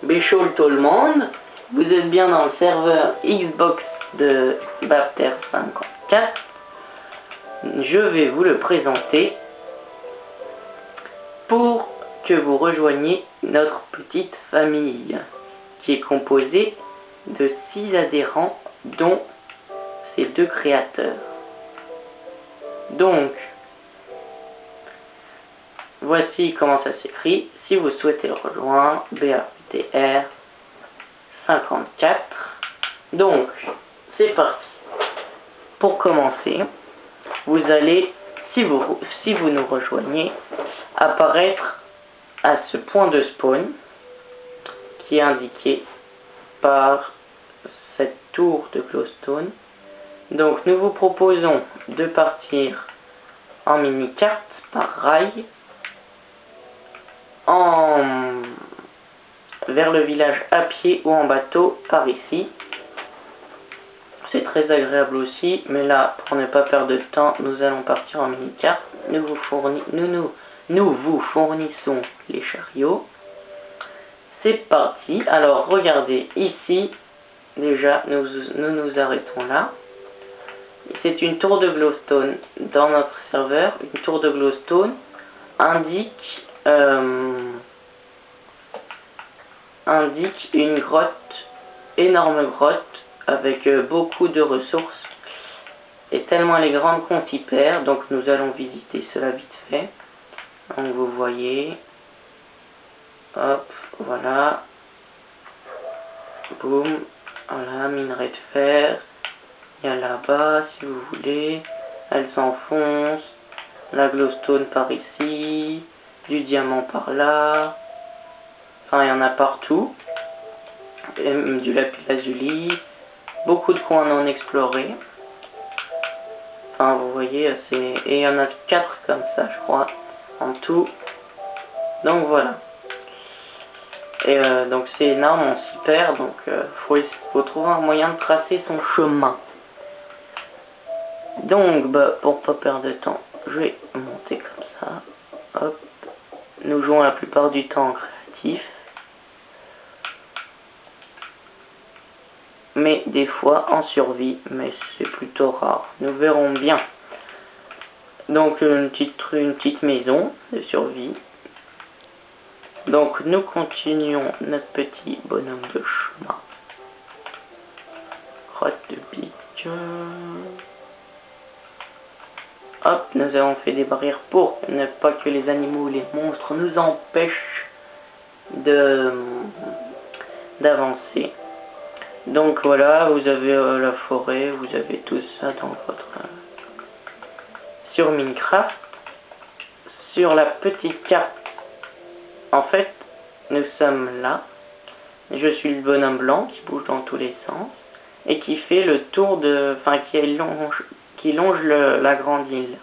Béchol tout le monde, vous êtes bien dans le serveur Xbox de Bapter 54. Je vais vous le présenter pour que vous rejoigniez notre petite famille qui est composée de 6 adhérents dont ces 2 créateurs. Donc, voici comment ça s'écrit. Si vous souhaitez le rejoindre, BAPTR 54. Donc, c'est parti. Pour commencer, vous allez, si vous nous rejoignez, apparaître à ce point de spawn qui est indiqué par cette tour de glowstone. Donc, nous vous proposons de partir en mini-carte par rail vers le village à pied ou en bateau par ici. C'est très agréable aussi, mais là, pour ne pas perdre de temps, nous allons partir en mini-carte. Nous vous fournissons les chariots. C'est parti. Alors, regardez, ici, déjà, nous arrêtons là. C'est une tour de glowstone dans notre serveur. Une tour de glowstone indique une grotte, énorme grotte, avec beaucoup de ressources. Et tellement elle est grande qu'on s'y perd. Donc nous allons visiter cela vite fait. Donc vous voyez. Hop, voilà. Boum. Voilà, minerai de fer. Il y a là-bas, si vous voulez. Elle s'enfonce. La glowstone par ici. Du diamant par là. Enfin, il y en a partout. Et du lapis lazuli. Beaucoup de coins non explorés. Enfin, vous voyez, et il y en a 4 comme ça, je crois, en tout. Donc voilà. Et donc c'est énorme, on s'y perd, donc faut trouver un moyen de tracer son chemin. Donc, pour pas perdre de temps, je vais monter comme ça. Hop. Nous jouons la plupart du temps en créatif. Mais des fois en survie, mais c'est plutôt rare. Nous verrons bien. Donc une petite maison de survie. Donc nous continuons notre petit bonhomme de chemin. Grotte de pique. Hop, nous avons fait des barrières pour ne pas que les animaux ou les monstres nous empêchent d'avancer. Donc voilà, vous avez la forêt, vous avez tout ça dans votre... sur Minecraft. Sur la petite carte, en fait, nous sommes là. Je suis le bonhomme blanc qui bouge dans tous les sens et qui fait le tour de... Enfin, qui longe la grande île,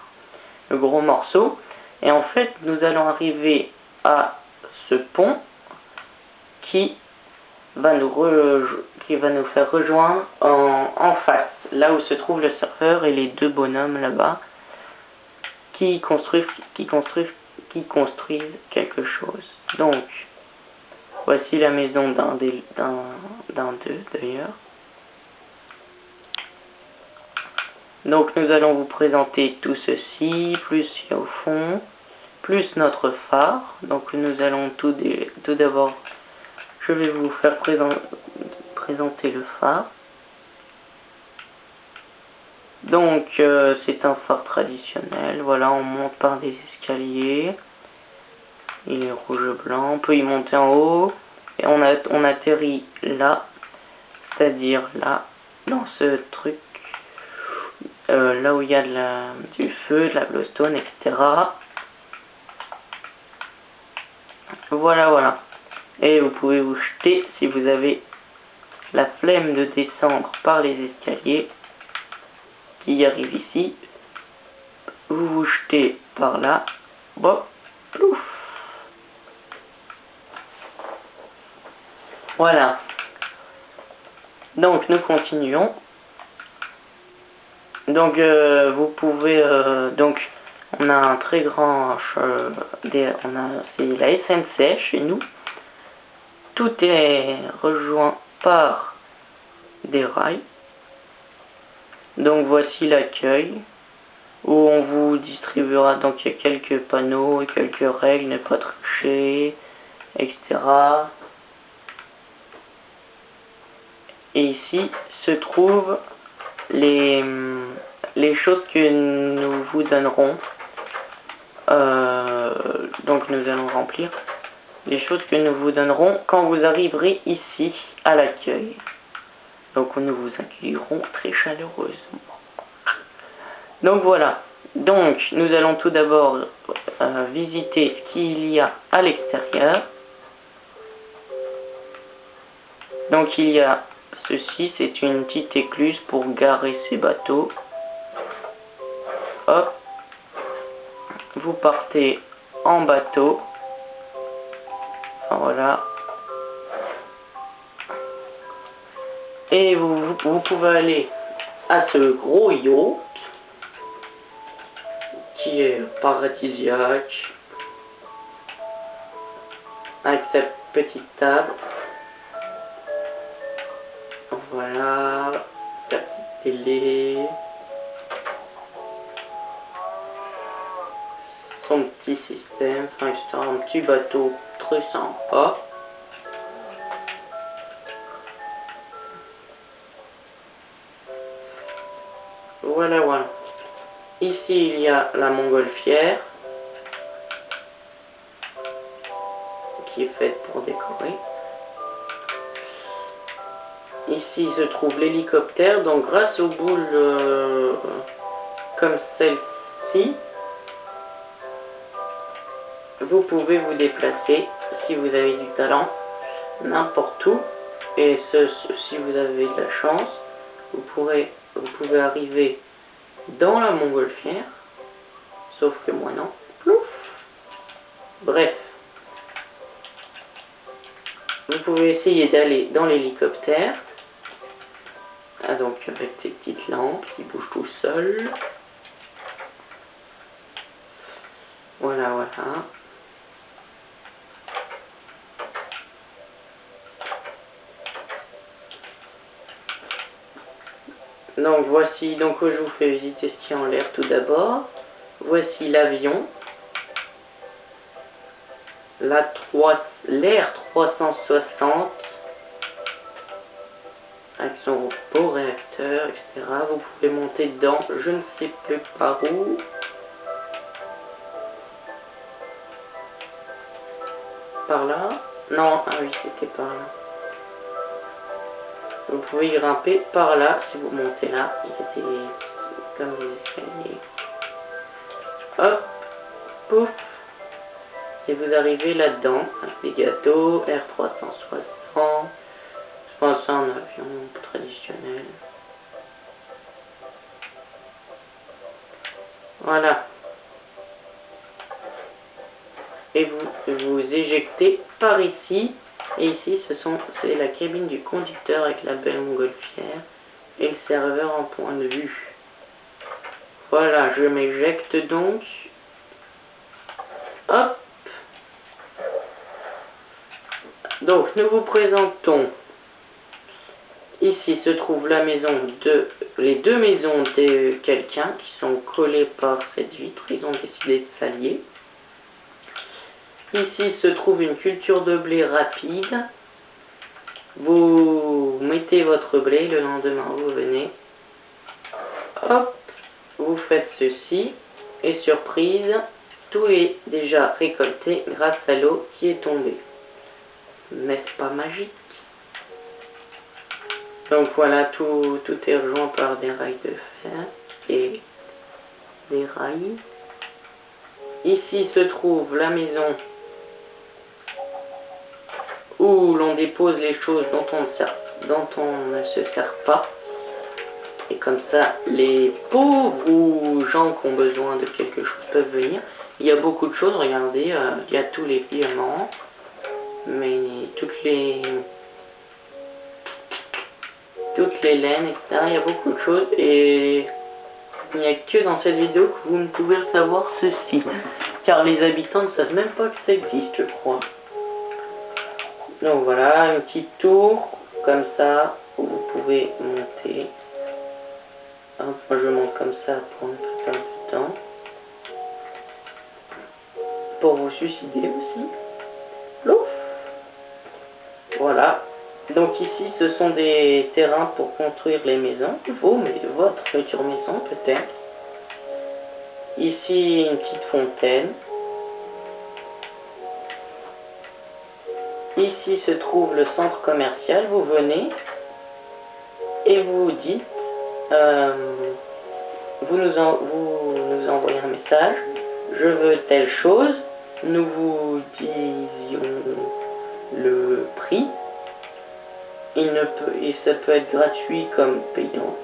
le gros morceau. Et en fait, nous allons arriver à ce pont qui va nous faire rejoindre en face, là où se trouve le serveur et les 2 bonhommes là-bas qui construisent quelque chose. Donc, voici la maison d'un d'eux d'ailleurs. Donc nous allons vous présenter tout ceci, plus il y a au fond, plus notre phare. Donc nous allons tout d'abord, je vais vous faire présenter le phare. Donc c'est un phare traditionnel. Voilà, on monte par des escaliers. Il est rouge-blanc. On peut y monter en haut. Et on atterrit là. C'est-à-dire là, dans ce truc. Là où il y a du feu, de la glowstone, etc. Voilà, voilà. Et vous pouvez vous jeter si vous avez la flemme de descendre par les escaliers qui arrivent ici. Vous vous jetez par là. Bon, plouf. Voilà. Donc nous continuons. Donc vous pouvez donc on a un très grand c'est la SNCF chez nous. tout est rejoint par des rails. Donc voici l'accueil où on vous distribuera, donc il y a quelques panneaux et quelques règles, ne pas tricher, etc. Et ici se trouvent les choses que nous vous donnerons. Donc nous allons remplir les choses que nous vous donnerons quand vous arriverez ici à l'accueil. Donc nous vous accueillerons très chaleureusement. Donc voilà. Donc nous allons tout d'abord visiter ce qu'il y a à l'extérieur. Donc il y a ceci, c'est une petite écluse pour garer ses bateaux. Hop. Vous partez en bateau. Voilà. Et vous pouvez aller à ce gros yacht qui est paradisiaque avec cette petite table. Voilà, la petite télé, son petit système, enfin c'est un petit bateau très sympa. Voilà, voilà. Ici il y a la montgolfière qui est faite pour décorer. Ici se trouve l'hélicoptère, donc grâce aux boules comme celle-ci, vous pouvez vous déplacer si vous avez du talent n'importe où. Et si vous avez de la chance, vous pouvez arriver dans la montgolfière, sauf que moi non. Plouf. Bref, vous pouvez essayer d'aller dans l'hélicoptère. Ah, donc avec ces petites lampes qui bougent tout seul. Voilà, voilà. Donc voici, donc je vous fais visiter ce qui est en l'air tout d'abord. Voici l'avion. L'Air 360. Avec son beau réacteur, etc. Vous pouvez monter dedans, je ne sais plus par où. Par là? Non, ah oui, c'était par là. Vous pouvez y grimper par là, si vous montez là. Il y a des, comme des escaliers. Hop, pouf. Et vous arrivez là-dedans, avec des gâteaux, R360. Je pense à un avion traditionnel. Voilà. Et vous éjectez par ici. Et ici, c'est la cabine du conducteur avec la belle montgolfière et le serveur en point de vue. Voilà, je m'éjecte donc. Hop. Donc, nous vous présentons. Ici se trouve la maison les deux maisons de quelqu'un qui sont collées par cette vitre. Ils ont décidé de s'allier. Ici se trouve une culture de blé rapide. Vous mettez votre blé, le lendemain vous venez. Hop, vous faites ceci. Et surprise, tout est déjà récolté grâce à l'eau qui est tombée. N'est-ce pas magique? Donc voilà, tout est rejoint par des rails de fer et des rails. Ici se trouve la maison où l'on dépose les choses dont on ne se sert pas. Et comme ça, les pauvres ou gens qui ont besoin de quelque chose peuvent venir. Il y a beaucoup de choses, regardez, il y a tous les diamants, mais toutes les laines, etc. Il y a beaucoup de choses et il n'y a que dans cette vidéo que vous ne pouvez savoir ceci. Car les habitants ne savent même pas que ça existe, je crois. Donc voilà, une petite tour comme ça où vous pouvez monter. Hop, moi je monte comme ça pour ne pas perdre du temps. Pour vous suicider aussi. Plouf. Voilà. Donc ici ce sont des terrains pour construire les maisons. Votre future maison peut-être. Ici une petite fontaine. Ici se trouve le centre commercial. Vous venez et vous dites, vous nous envoyez un message. Je veux telle chose. Nous vous disions le prix. Et ça peut être gratuit comme payant.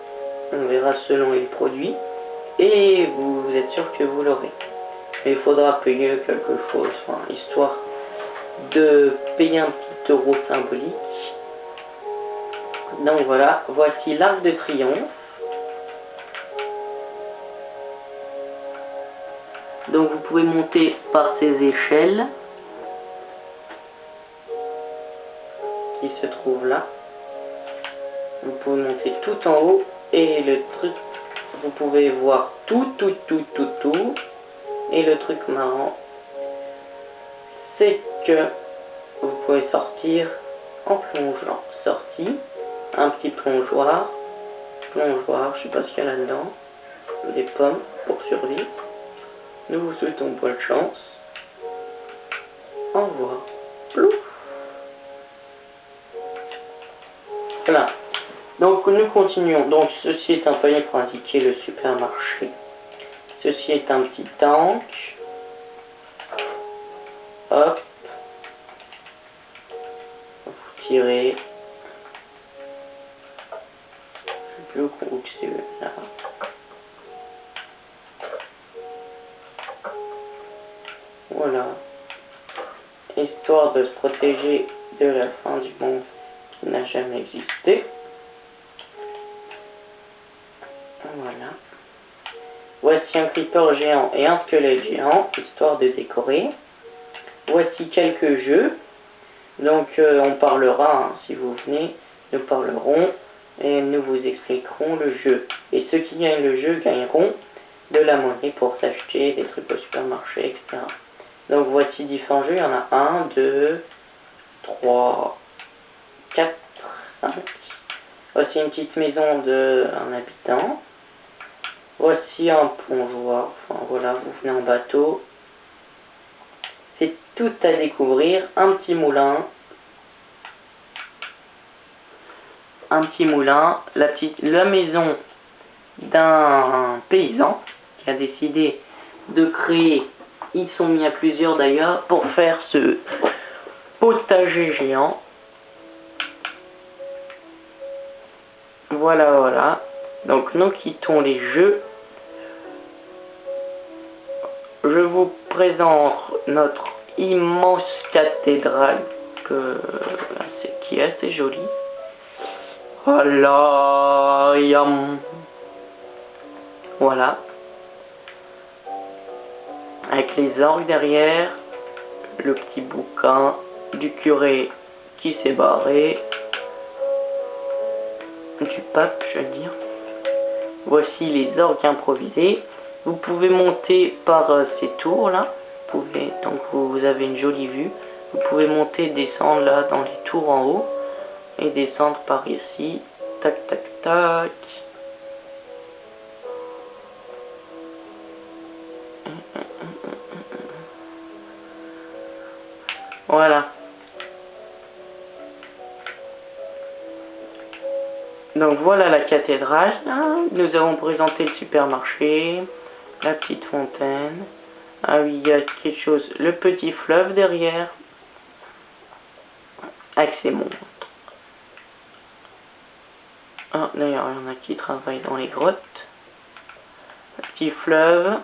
On verra selon les produits. Et vous êtes sûr que vous l'aurez. Mais il faudra payer quelque chose, enfin, histoire de payer un petit euro symbolique. Donc voilà, voici l'Arc de Triomphe. Donc vous pouvez monter par ces échelles qui se trouvent là. Vous pouvez monter tout en haut et le truc, vous pouvez voir tout. Et le truc marrant, c'est que vous pouvez sortir en plongeant. Sortie, un petit plongeoir, je sais pas ce qu'il y a là-dedans, des pommes pour survivre. Nous vous souhaitons bonne chance. Au revoir. Plouf. Voilà. Donc nous continuons. Donc ceci est un panier pour indiquer le supermarché. Ceci est un petit tank. Hop. Vous tirez. Je sais plus où c'est là. Voilà. Histoire de se protéger de la fin du monde qui n'a jamais existé. Voilà. Voici un creeper géant et un squelette géant, histoire de décorer. Voici quelques jeux. Donc on parlera, hein, si vous venez, nous parlerons et nous vous expliquerons le jeu. Et ceux qui gagnent le jeu gagneront de la monnaie pour s'acheter des trucs au supermarché, etc. Donc voici différents jeux, il y en a 1, 2, 3, 4, 5. Voici une petite maison d'un habitant. Voici un plongeoir, enfin voilà, vous venez en bateau. C'est tout à découvrir, un petit moulin. La maison d'un paysan qui a décidé de créer, ils sont mis à plusieurs d'ailleurs, pour faire ce potager géant. Voilà. Donc nous quittons les jeux. Je vous présente notre immense cathédrale qui est assez jolie. Voilà. Voilà. Avec les orgues derrière, le petit bouquin du curé qui s'est barré, du pape, je veux dire. Voici les orgues improvisés. Vous pouvez monter par ces tours là. Donc vous avez une jolie vue. Vous pouvez monter et descendre là dans les tours en haut. Et descendre par ici. Tac. Voilà. Donc voilà la cathédrale. Nous avons présenté le supermarché. La petite fontaine. Ah oui, il y a quelque chose. Le petit fleuve derrière. Avec ses montres. Ah, d'ailleurs, il y en a qui travaillent dans les grottes. Un petit fleuve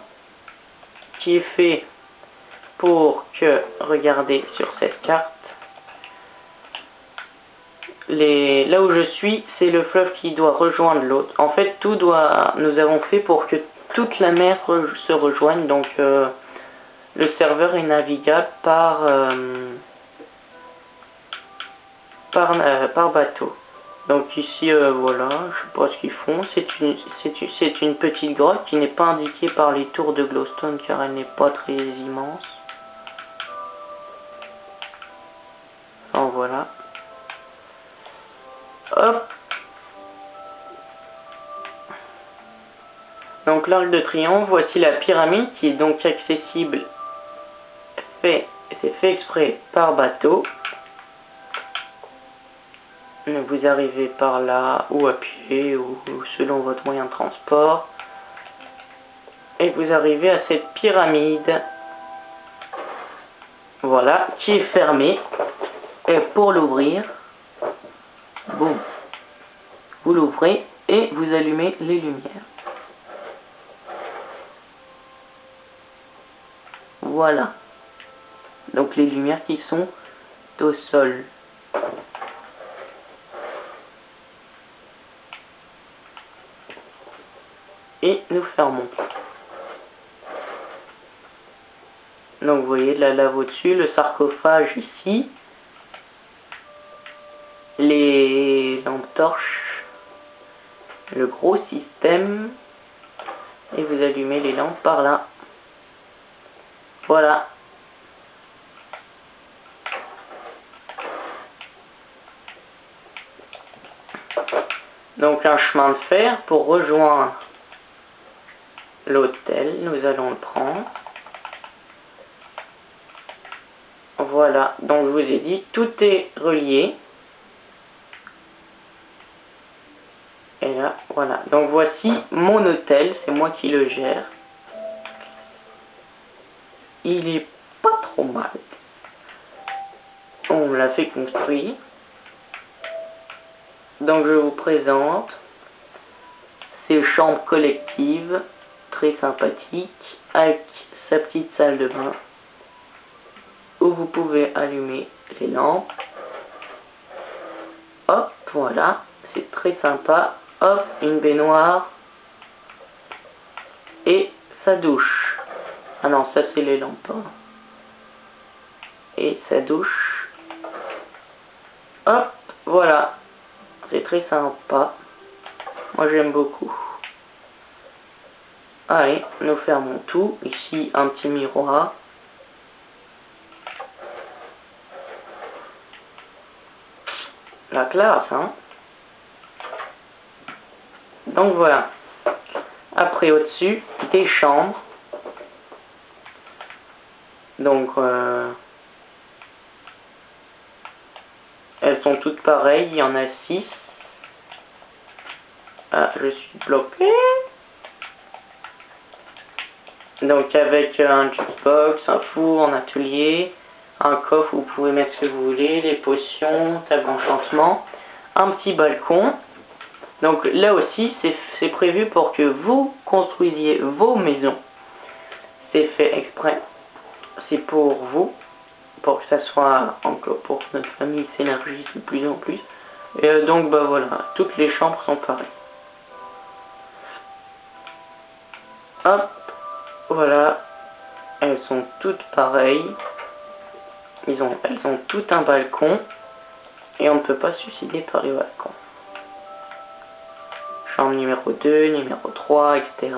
qui est fait pour que, regardez sur cette carte, là où je suis, c'est le fleuve qui doit rejoindre l'autre. En fait, nous avons fait pour que toute la mer se rejoigne. Donc, le serveur est navigable par par bateau. Donc ici, voilà, je sais pas ce qu'ils font. C'est une petite grotte qui n'est pas indiquée par les tours de glowstone car elle n'est pas très immense. En voilà. Hop. Donc l'arc de triomphe, voici la pyramide qui est donc accessible. C'est fait exprès par bateau. Vous arrivez par là, ou à pied, ou selon votre moyen de transport. Et vous arrivez à cette pyramide. Voilà, qui est fermée. Et pour l'ouvrir, bon, vous l'ouvrez et vous allumez les lumières. Voilà. Donc les lumières qui sont au sol. Et nous fermons. Donc vous voyez de la lave au-dessus, le sarcophage ici, les lampes torches, le gros système, et vous allumez les lampes par là. Voilà. Donc un chemin de fer pour rejoindre l'hôtel, nous allons le prendre. Voilà, donc je vous ai dit, tout est relié. Et là, voilà. Donc voici mon hôtel, c'est moi qui le gère. Il est pas trop mal. On me l'a fait construire. Donc je vous présente ces chambres collectives, très sympathiques, avec sa petite salle de bain, où vous pouvez allumer les lampes. Hop, voilà, c'est très sympa. Hop, une baignoire. Et sa douche. Ah non, ça c'est les lampes. Hein. Et sa douche. Hop, voilà. C'est très sympa. Moi j'aime beaucoup. Allez, nous fermons tout. Ici, un petit miroir. La classe, hein. Donc voilà. Après, au-dessus, des chambres. Donc, elles sont toutes pareilles. Il y en a 6. Ah, je suis bloqué. Donc, avec un jukebox, un four, un atelier, un coffre où vous pouvez mettre ce que vous voulez, des potions, table d'enchantement, un petit balcon. Donc là aussi, c'est prévu pour que vous construisiez vos maisons. C'est fait exprès. C'est pour vous, pour que ça soit encore pour que notre famille s'élargisse de plus en plus. Et donc bah voilà, toutes les chambres sont pareilles. Hop, voilà, elles sont toutes pareilles. Elles ont tout un balcon et on ne peut pas se suicider par les balcons. Chambre numéro 2, numéro 3, etc.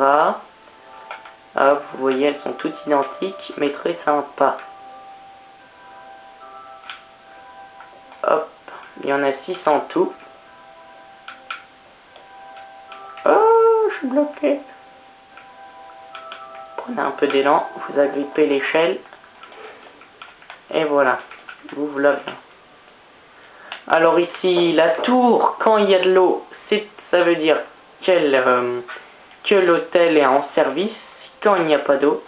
Hop, vous voyez, elles sont toutes identiques, mais très sympas. Hop, il y en a 6 en tout. Oh, je suis bloqué. Prenez un peu d'élan, vous agrippez l'échelle. Et voilà, vous l'avez. Alors ici, la tour, quand il y a de l'eau, ça veut dire que l'hôtel est en service. Quand il n'y a pas d'eau,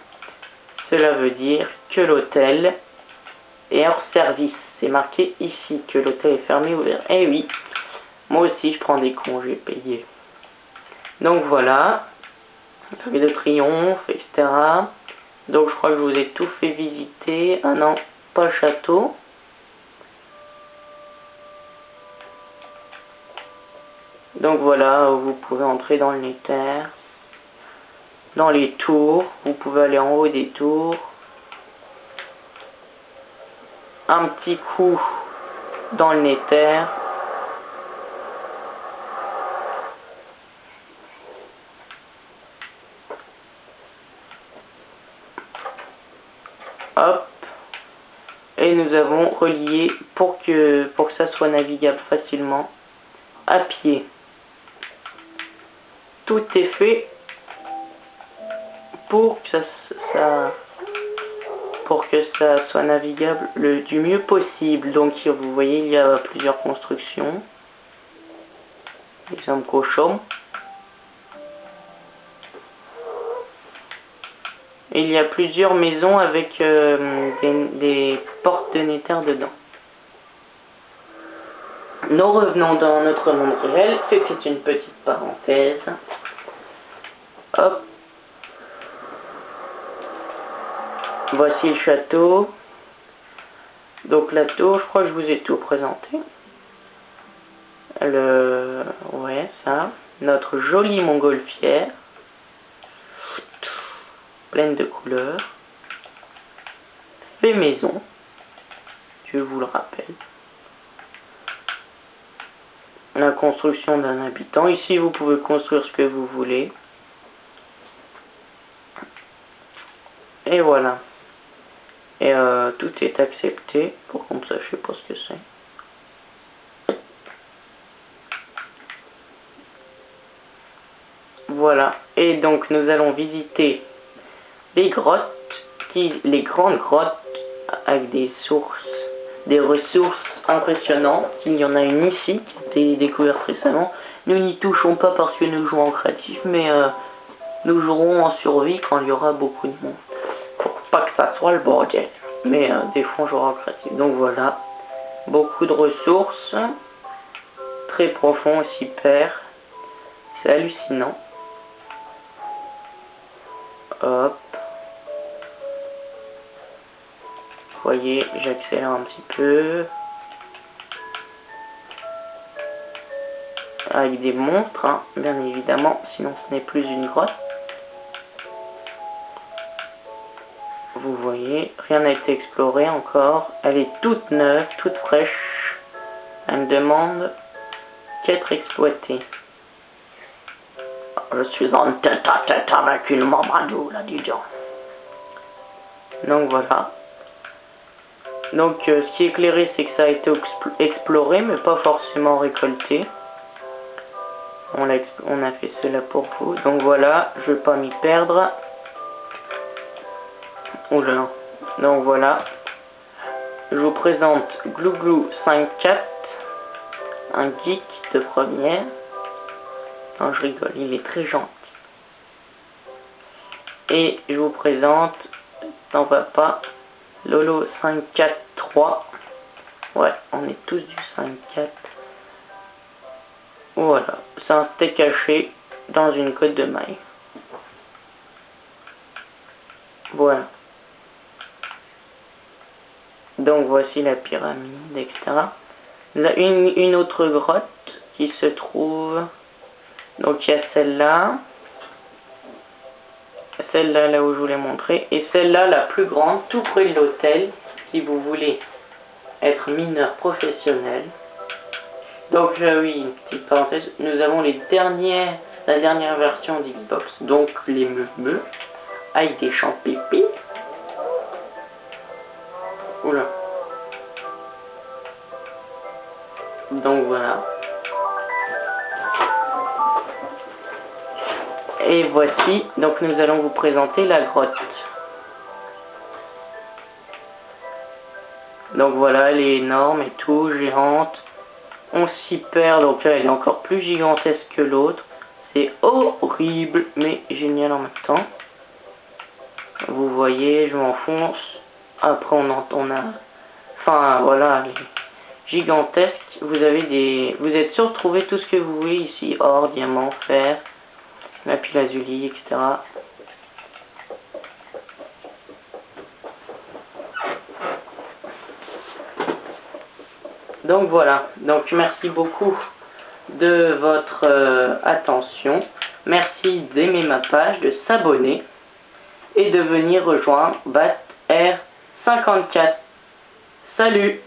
cela veut dire que l'hôtel est hors service. C'est marqué ici que l'hôtel est fermé ou ouvert. Eh oui, moi aussi je prends des congés payés. Donc voilà, l'arc de triomphe, etc. Donc je crois que je vous ai tout fait visiter. Ah non, pas le château. Donc voilà, vous pouvez entrer dans le Nether, dans les tours, vous pouvez aller en haut des tours. Un petit coup dans le Nether. Hop. Et nous avons relié pour que ça soit navigable facilement à pied. Tout est fait pour que ça soit navigable du mieux possible. Donc vous voyez, il y a plusieurs constructions. Exemple cochon. Et il y a plusieurs maisons avec des portes de Nether dedans. Nous revenons dans notre monde réel. C'était une petite parenthèse. Hop. Voici le château. Donc la tour, je crois que je vous ai tout présenté. Ouais, ça. Notre jolie montgolfière. Pleine de couleurs. Fait maison. Je vous le rappelle. La construction d'un habitant. Ici, vous pouvez construire ce que vous voulez. Et voilà. Et tout est accepté. Pour qu'on ne sache pas ce que c'est. Voilà. Et donc, nous allons visiter les grottes, les grandes grottes avec des ressources impressionnantes. Il y en a une ici qui a été découverte récemment. Nous n'y touchons pas parce que nous jouons en créatif, mais nous jouerons en survie quand il y aura beaucoup de monde. Pour pas que ça soit le bordel. Mais des fois on jouera en créatif. Donc voilà, beaucoup de ressources, très profond, super. C'est hallucinant. Hop. Vous voyez, j'accélère un petit peu. Avec des monstres, hein, bien évidemment, sinon ce n'est plus une grotte. Vous voyez, rien n'a été exploré encore. Elle est toute neuve, toute fraîche. Elle ne demande qu'être exploitée. Je suis en tête à tête avec une mamadou, là, dis donc. Donc voilà. Donc ce qui est éclairé, c'est que ça a été exploré, mais pas forcément récolté. On a fait cela pour vous. Donc voilà, je vais pas m'y perdre. Oula. Donc voilà. Je vous présente Glouglou 5.4. Un geek de première. Non, je rigole, il est très gentil. Et je vous présente, t'en vas pas, Lolo 5.4.3. Ouais, on est tous du 5.4. Voilà, c'est un steak haché dans une côte de maille. Voilà. Donc voici la pyramide, etc. Là, une autre grotte qui se trouve. Donc il y a celle-là. Celle-là, là où je vous l'ai montré. Et celle-là, la plus grande, tout près de l'hôtel, si vous voulez être mineur professionnel. Donc oui, une petite parenthèse, nous avons la dernière version d'Xbox, donc les meumeux, avec des champs pépés. Oula. Donc voilà. Et voici, donc nous allons vous présenter la grotte. Donc voilà, elle est énorme et tout, géante. On s'y perd, donc là elle est encore plus gigantesque que l'autre. C'est horrible, mais génial en même temps. Vous voyez, je m'enfonce. Après on a... Enfin voilà, gigantesque. Vous êtes sûr de trouver tout ce que vous voulez ici. Or, diamant, fer, lapis lazuli, etc. Donc voilà, donc merci beaucoup de votre attention. Merci d'aimer ma page, de s'abonner et de venir rejoindre BatR54. Salut!